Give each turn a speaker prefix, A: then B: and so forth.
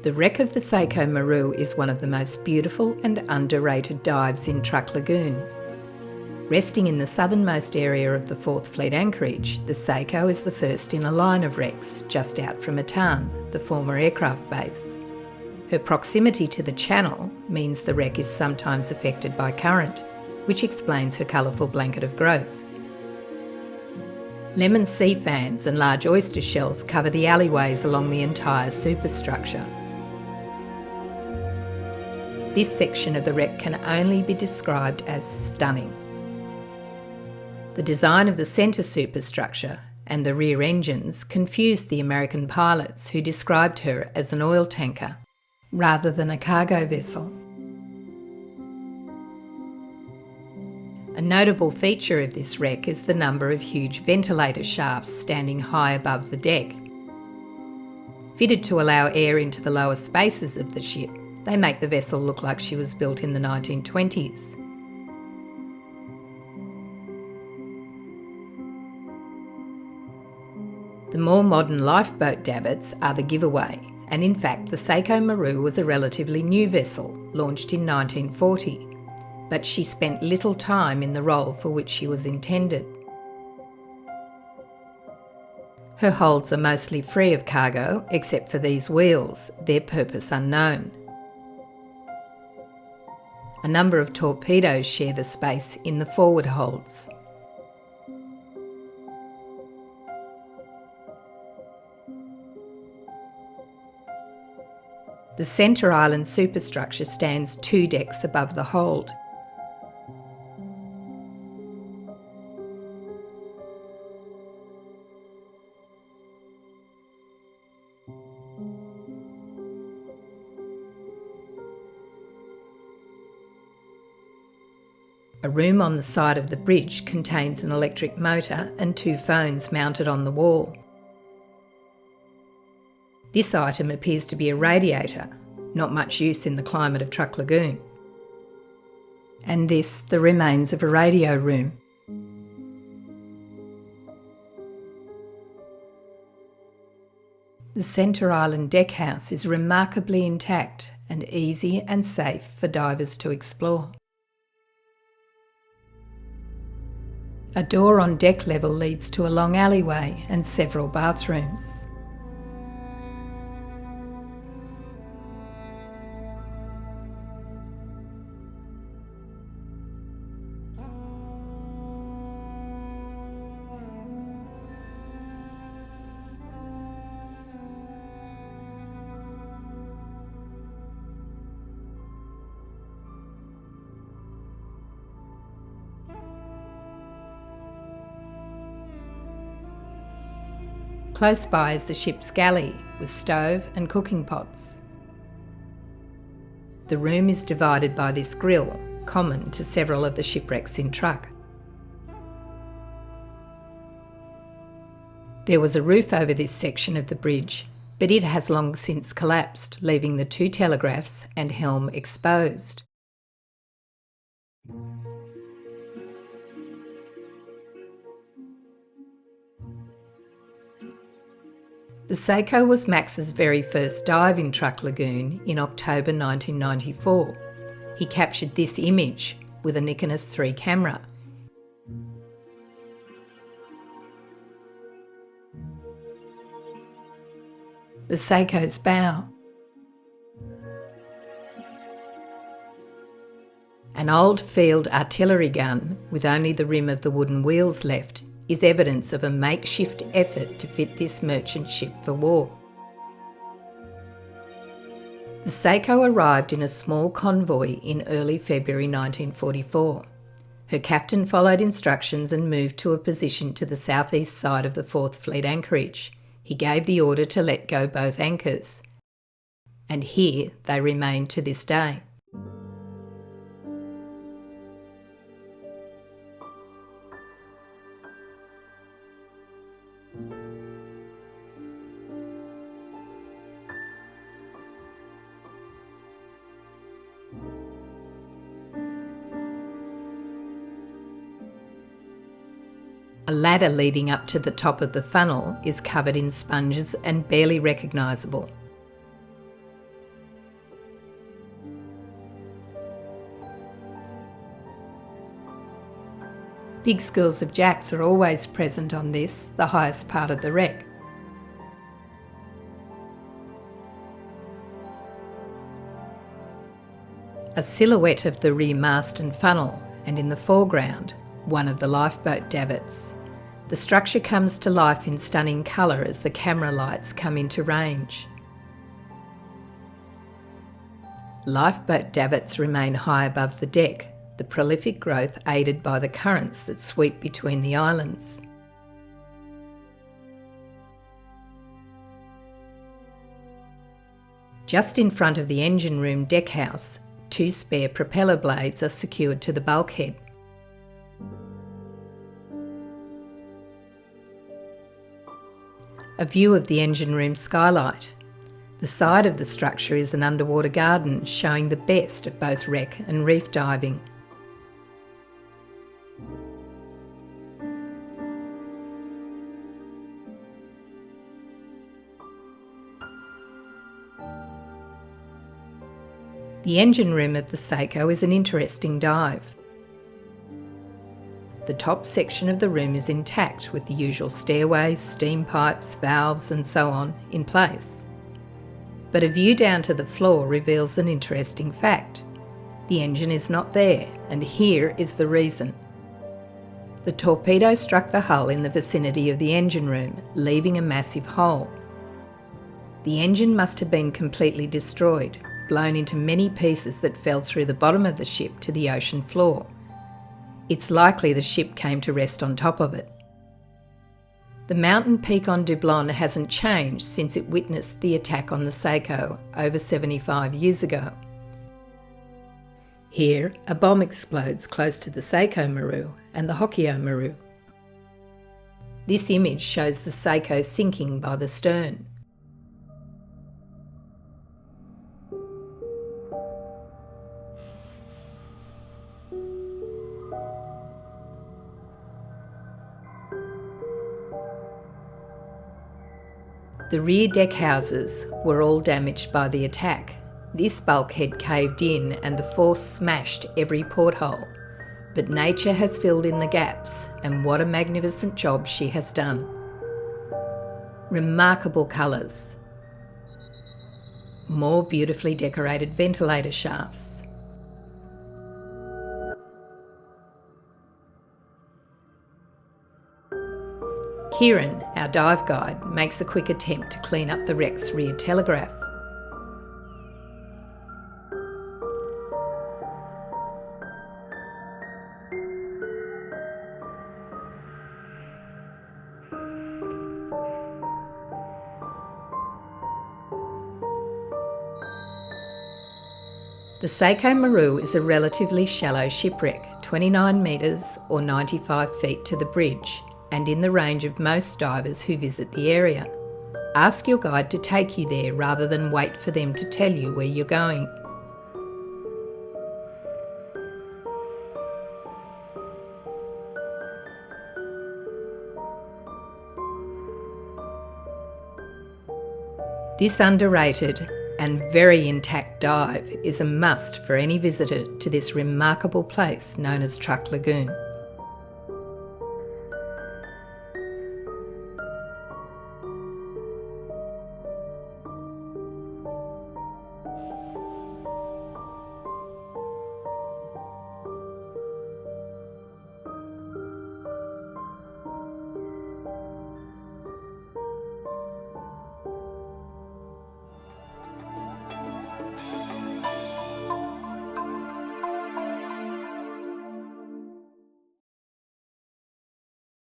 A: The wreck of the Seiko Maru is one of the most beautiful and underrated dives in Truk lagoon. Resting in the southernmost area of the 4th Fleet anchorage, the Seiko is the first in a line of wrecks just out from Atan, the former aircraft base. Her proximity to the channel means the wreck is sometimes affected by current, which explains her colourful blanket of growth. Lemon sea fans and large oyster shells cover the alleyways along the entire superstructure. This section of the wreck can only be described as stunning. The design of the centre superstructure and the rear engines confused the American pilots, who described her as an oil tanker rather than a cargo vessel. A notable feature of this wreck is the number of huge ventilator shafts standing high above the deck. Fitted to allow air into the lower spaces of the ship, they make the vessel look like she was built in the 1920s. The more modern lifeboat davits are the giveaway, and in fact the Seiko Maru was a relatively new vessel, launched in 1940, but she spent little time in the role for which she was intended. Her holds are mostly free of cargo, except for these wheels, their purpose unknown. A number of torpedoes share the space in the forward holds. The centre island superstructure stands 2 decks above the hold. A room on the side of the bridge contains an electric motor and 2 phones mounted on the wall. This item appears to be a radiator, not much use in the climate of Truk lagoon. And this, the remains of a radio room. The centre island deckhouse is remarkably intact and easy and safe for divers to explore. A door on deck level leads to a long alleyway and several bathrooms. Close by is the ship's galley, with stove and cooking pots. The room is divided by this grille, common to several of the shipwrecks in Truk. There was a roof over this section of the bridge, but it has long since collapsed, leaving the 2 telegraphs and helm exposed. The Seiko was Max's very first dive in Truk lagoon in October 1994. He captured this image with a Nikon S3 camera. The Seiko's bow. An old field artillery gun with only the rim of the wooden wheels left is evidence of a makeshift effort to fit this merchant ship for war. The Seiko arrived in a small convoy in early February 1944. Her captain followed instructions and moved to a position to the southeast side of the 4th Fleet anchorage. He gave the order to let go both anchors, and here they remain to this day. A ladder leading up to the top of the funnel is covered in sponges and barely recognisable. Big schools of jacks are always present on this, the highest part of the wreck. A silhouette of the rear mast and funnel, and in the foreground, one of the lifeboat davits. The structure comes to life in stunning colour as the camera lights come into range. Lifeboat davits remain high above the deck, the prolific growth aided by the currents that sweep between the islands. Just in front of the engine room deckhouse, 2 spare propeller blades are secured to the bulkhead. A view of the engine room skylight. The side of the structure is an underwater garden showing the best of both wreck and reef diving. The engine room of the Seiko is an interesting dive. The top section of the room is intact with the usual stairways, steam pipes, valves and so on in place. But a view down to the floor reveals an interesting fact. The engine is not there, and here is the reason. The torpedo struck the hull in the vicinity of the engine room, leaving a massive hole. The engine must have been completely destroyed, blown into many pieces that fell through the bottom of the ship to the ocean floor. It's likely the ship came to rest on top of it. The mountain peak on Dublon hasn't changed since it witnessed the attack on the Seiko over 75 years ago. Here, a bomb explodes close to the Seiko Maru and the Hokkyo Maru. This image shows the Seiko sinking by the stern. The rear deck houses were all damaged by the attack. This bulkhead caved in and the force smashed every porthole. But nature has filled in the gaps, and what a magnificent job she has done. Remarkable colours. More beautifully decorated ventilator shafts. Kieran, our dive guide, makes a quick attempt to clean up the wreck's rear telegraph. The Seiko Maru is a relatively shallow shipwreck, 29 metres or 95 feet to the bridge, and in the range of most divers who visit the area. Ask your guide to take you there rather than wait for them to tell you where you're going. This underrated and very intact dive is a must for any visitor to this remarkable place known as Truk Lagoon.